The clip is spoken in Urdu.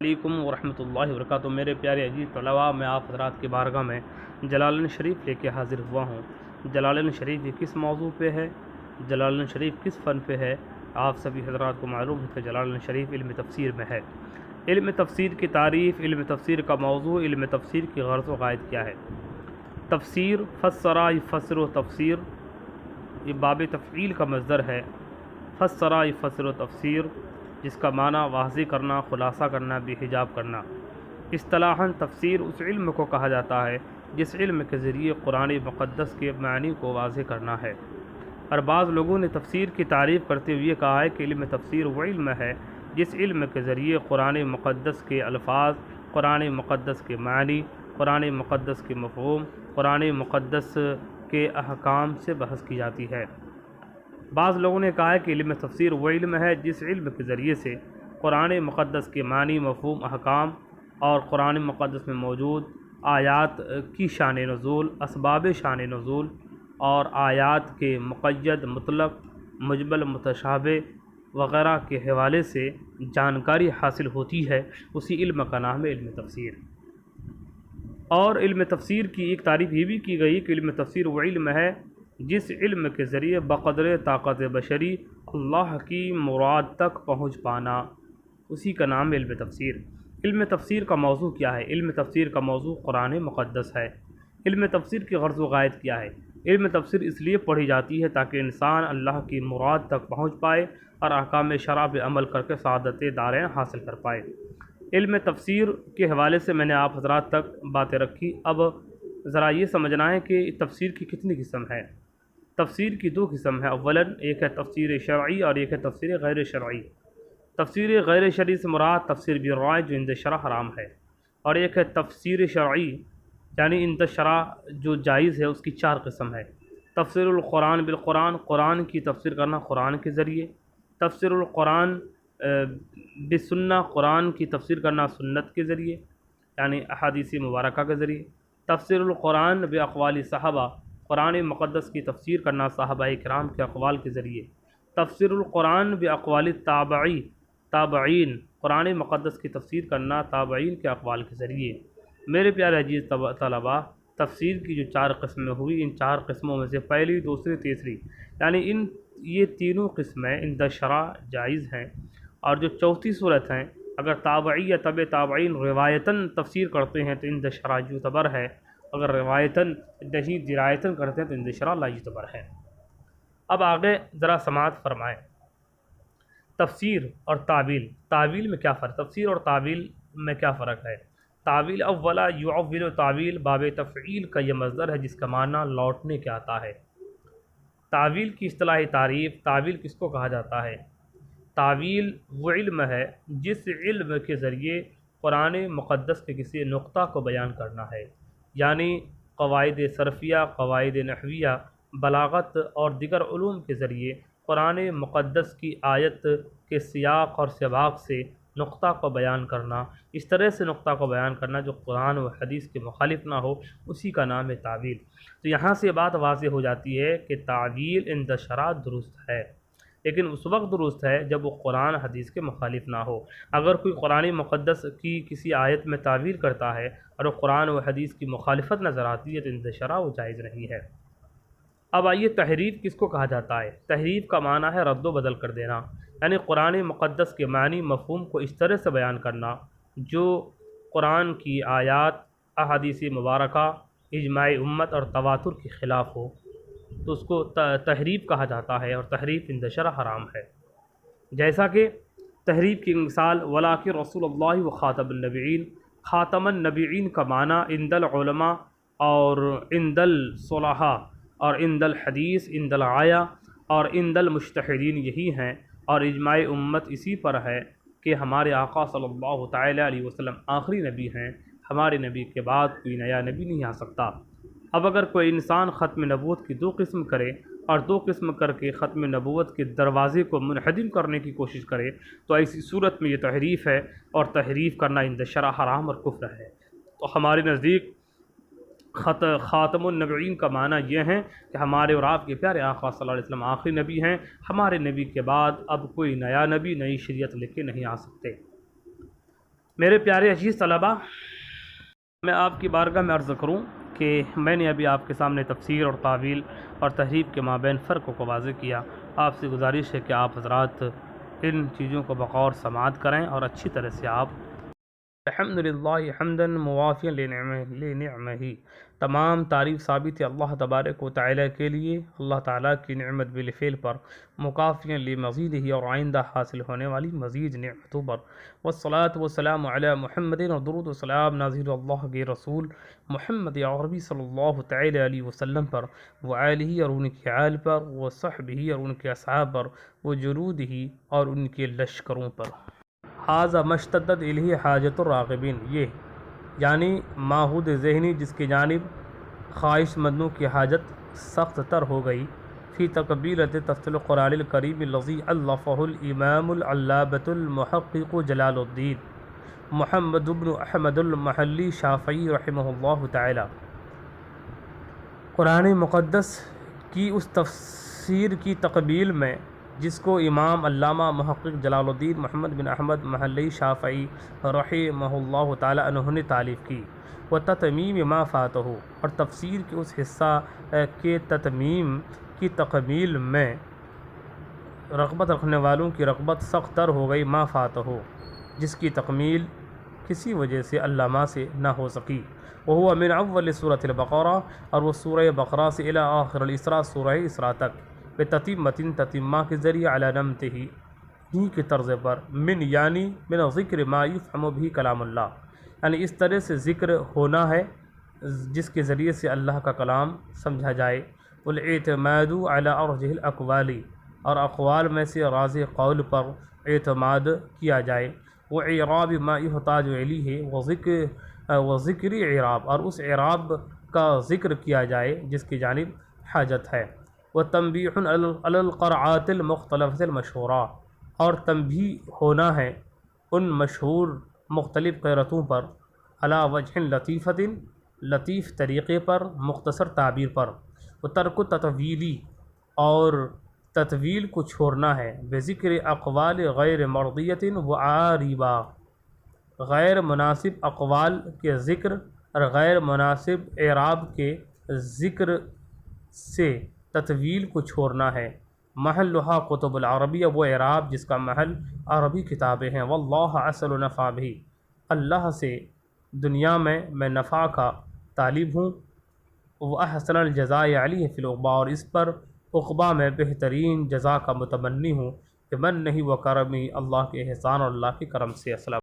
علیکم ورحمۃ اللہ وبرکاتہ۔ میرے پیارے عزیز طلباء، میں آپ حضرات کی بارگاہ میں جلالین شریف لے کے حاضر ہوا ہوں۔ جلالین شریف یہ کس موضوع پہ ہے، جلالین شریف کس فن پہ ہے، آپ سبھی حضرات کو معلوم ہے کہ جلالین شریف علم تفسیر میں ہے۔ علم تفسیر کی تعریف، علم تفسیر کا موضوع، علم تفسیر کی غرض و غائد کیا ہے۔ تفسیر فسرا یفسر و تفسیر، یہ باب تفعیل کا مصدر ہے۔ فسرا یفسر و تفسیر، جس کا معنی واضح کرنا، خلاصہ کرنا، بے حجاب کرنا۔ اصطلاحاً تفسیر اس علم کو کہا جاتا ہے جس علم کے ذریعے قرآن مقدس کے معنی کو واضح کرنا ہے۔ اور بعض لوگوں نے تفسیر کی تعریف کرتے ہوئے کہا ہے کہ علم تفسیر وہ علم ہے جس علم کے ذریعے قرآن مقدس کے الفاظ، قرآن مقدس کے معنی، قرآن مقدس کے مفہوم، قرآن مقدس کے احکام سے بحث کی جاتی ہے۔ بعض لوگوں نے کہا ہے کہ علم تفسیر وہ علم ہے جس علم کے ذریعے سے قرآن مقدس کے معنی، مفہوم، احکام اور قرآن مقدس میں موجود آیات کی شان نزول، اسباب شان نزول اور آیات کے مقید، مطلق، مجمل، متشابہ وغیرہ کے حوالے سے جانکاری حاصل ہوتی ہے، اسی علم کا نام ہے علم تفسیر۔ اور علم تفسیر کی ایک تعریف یہ بھی کی گئی کہ علم تفسیر وہ علم ہے جس علم کے ذریعے بقدر طاقت بشری اللہ کی مراد تک پہنچ پانا، اسی کا نام ہے علم تفسیر۔ علم تفسیر کا موضوع کیا ہے؟ علم تفسیر کا موضوع قرآن مقدس ہے۔ علم تفسیر کی غرض و غائد کیا ہے؟ علم تفسیر اس لیے پڑھی جاتی ہے تاکہ انسان اللہ کی مراد تک پہنچ پائے اور احکام شرع پہ عمل کر کے سعادت دارین حاصل کر پائے۔ علم تفسیر کے حوالے سے میں نے آپ حضرات تک باتیں رکھی، اب ذرا یہ سمجھنا ہے کہ تفسیر کی کتنی قسم ہے۔ تفسیر کی دو قسم ہے، اولاً ایک ہے تفسیر شرعی اور ایک ہے تفسیر غیر شرعی۔ تفسیر غیر شرعی سے مراد تفسیر بالرائے جو عند شرع حرام ہے، اور ایک ہے تفسیر شرعی یعنی عند شرع جو جائز ہے، اس کی چار قسم ہے۔ تفسیر القرآن بالقرآن، قرآن کی تفسیر کرنا قرآن کے ذریعے۔ تفسیر القرآن بسنہ، قرآن کی تفسیر کرنا سنت کے ذریعے یعنی احادیث مبارکہ کے ذریعے۔ تفسیر القرآن باقوال صحابہ، قرآن مقدس کی تفسیر کرنا صحابہ کرام کے اقوال کے ذریعے۔ تفسیر القرآن باقوال تابعین، قرآن مقدس کی تفسیر کرنا تابعین کے اقوال کے ذریعے۔ میرے پیارے عزیز طلباء، تفسیر کی جو چار قسمیں ہوئی، ان چار قسموں میں سے پہلی، دوسری، تیسری یعنی یہ تینوں قسمیں عند شرع جائز ہیں، اور جو چوتھی صورت ہیں اگر تابعی یا تبع تابعین روایتاً تفسیر کرتے ہیں تو عند شرع یعتبر ہے، اگر روایتاً نہیں درایتاً کرتے ہیں تو عند شرع لا یعتبر ہے۔ اب آگے ذرا سماعت فرمائیں۔ تفسیر اور تعویل، تعویل میں کیا فرق، تفسیر اور تعویل میں کیا فرق ہے؟ تعویل اولا یعول تعویل، باب تفعیل کا یہ مصدر ہے جس کا معنی لوٹنے کے آتا ہے۔ تعویل کی اصطلاحی تعریف، تعویل کس کو کہا جاتا ہے؟ تعویل وہ علم ہے جس علم کے ذریعے قرآن مقدس کے کسی نقطہ کو بیان کرنا ہے، یعنی قواعد صرفیہ، قواعد نحویہ، بلاغت اور دیگر علوم کے ذریعے قرآن مقدس کی آیت کے سیاق اور سباق سے نقطہ کو بیان کرنا، اس طرح سے نقطہ کو بیان کرنا جو قرآن و حدیث کے مخالف نہ ہو، اسی کا نام ہے تعویل۔ تو یہاں سے بات واضح ہو جاتی ہے کہ تعویل عند شرع درست ہے، لیکن اس وقت درست ہے جب وہ قرآن حدیث کے مخالف نہ ہو۔ اگر کوئی قرآن مقدس کی کسی آیت میں تعویل کرتا ہے اور وہ قرآن و حدیث کی مخالفت نظر آتی ہے تو عند شرع وہ جائز نہیں ہے۔ اب آئیے تحریف کس کو کہا جاتا ہے؟ تحریف کا معنی ہے رد و بدل کر دینا، یعنی قرآن مقدس کے معنی، مفہوم کو اس طرح سے بیان کرنا جو قرآن کی آیات، احادیث مبارکہ، اجماع امت اور تواتر کے خلاف ہو، تو اس کو تحریف کہا جاتا ہے، اور تحریف عند شرع حرام ہے۔ جیسا کہ تحریف کی مثال ولاکن رسول اللہ و خاتم النبیین، خاتم النبیین کا معنی عند العلماء اور عند الصلحاء اور عند الحدیث، عند الآیہ اور عند المجتہدین یہی ہیں، اور اجماع امت اسی پر ہے کہ ہمارے آقا صلی اللہ تعالیٰ علیہ وسلم آخری نبی ہیں، ہمارے نبی کے بعد کوئی نیا نبی نہیں آ سکتا۔ اب اگر کوئی انسان ختم نبوت کی دو قسم کرے اور دو قسم کر کے ختم نبوت کے دروازے کو منہدم کرنے کی کوشش کرے تو ایسی صورت میں یہ تحریف ہے، اور تحریف کرنا عند شرع حرام اور کفر ہے۔ تو ہمارے نزدیک خاتم النبیین کا معنی یہ ہے کہ ہمارے اور آپ کے پیارے آقا صلی اللہ علیہ وسلم آخری نبی ہیں، ہمارے نبی کے بعد اب کوئی نیا نبی نئی شریعت لے کے نہیں آ سکتے۔ میرے پیارے عزیز طلباء، میں آپ کی بارگاہ میں عرض کروں کہ میں نے ابھی آپ کے سامنے تفسیر اور تعویل اور تحریف کے مابین فرق کو واضح کیا۔ آپ سے گزارش ہے کہ آپ حضرات ان چیزوں کو بغور سماعت کریں اور اچھی طرح سے آپ الحمدللہ حمدا موافیا لنعمہ، تمام تعریف ثابت ہے اللہ تبارک و تعالیٰ کے لیے، اللہ تعالیٰ کی نعمت بالفعل پر، مکافیا لمزید ہی اور آئندہ حاصل ہونے والی مزید نعمتوں پر، والصلاۃ والسلام علی محمد، اور درود و سلام نازل اللہ کے رسول محمد عربی صلی اللہ تعالیٰ علیہ وسلم پر، وآلہ اور ان کے آل پر، وصحبہ اور ان کے اصحاب پر، وجنودہ اور ان کے لشکروں پر۔ حاذا مشتدت الیہ حاجت الراغبین، یہ یعنی ماحود ذہنی جس کی جانب خواہش مندوں کی حاجت سخت تر ہو گئی، فی تقبیلۃ تفسیر القرآن الکریم الذی الفہ الامام العلامۃ المحقق جلال الدین محمد بن احمد المحلی شافعی رحمہ اللہ تعالی۔ قرآن مقدس کی اس تفسیر کی تقبیل میں جس کو امام علامہ محقق جلال الدین محمد بن احمد محلی شافعی رحمہ اللہ تعالی انہوں نے تعلیف کی، و تتمیم ما فاتہ، اور تفسیر کے اس حصہ کے تتمیم کی تقبیل میں رغبت رکھنے والوں کی رغبت سخت تر ہو گئی، ما فاتہ، جس کی تکمیل کسی وجہ سے علامہ سے نہ ہو سکی، وہو من اول سورۃ البقرہ، اور وہ سورہ بقرہ سے الی آخر الاسراء سورہ اسراء تک، بتتمۃ تتمہ کے ذریعے علی نمطہ ہی کے طرز پر، من یعنی من ذکر ما یفہم بھی کلام اللہ، یعنی اس طرح سے ذکر ہونا ہے جس کے ذریعے سے اللہ کا کلام سمجھا جائے، والاعتماد علی ارجح الاقوال، اور اقوال میں سے راجح قول پر اعتماد کیا جائے، واعراب ما یحتاج الیہ، وذکر اعراب، اور اس اعراب کا ذکر کیا جائے جس کی جانب حاجت ہے، وتنبیہ علی القرعات المختلفۃ المشہورہ، اور تنبیہ ہونا ہے ان مشہور مختلف قرأتوں پر، علی وجہ لطیفۃ، لطیف طریقے پر، مختصر تعبیر پر، وترک التطویل، اور تطویل کو چھوڑنا ہے، بذکر اقوال غیر مرضیۃ وعاربہ، غیر مناسب اقوال کے ذکر اور غیر مناسب اعراب کے ذکر سے تطویل کو چھوڑنا ہے، محلھا کتب العربیہ، وہ اعراب جس کا محل عربی کتابیں ہیں، واللہ اسأل نفع بھی، اللہ سے دنیا میں نفع کا طالب ہوں، واحسن الجزاء علیہ فی العقبیٰ، اور اس پر عقبہ میں بہترین جزا کا متمنی ہوں، بمنہ و کرمہ، اللہ کے احسان اور اللہ کے کرم سے۔ السلام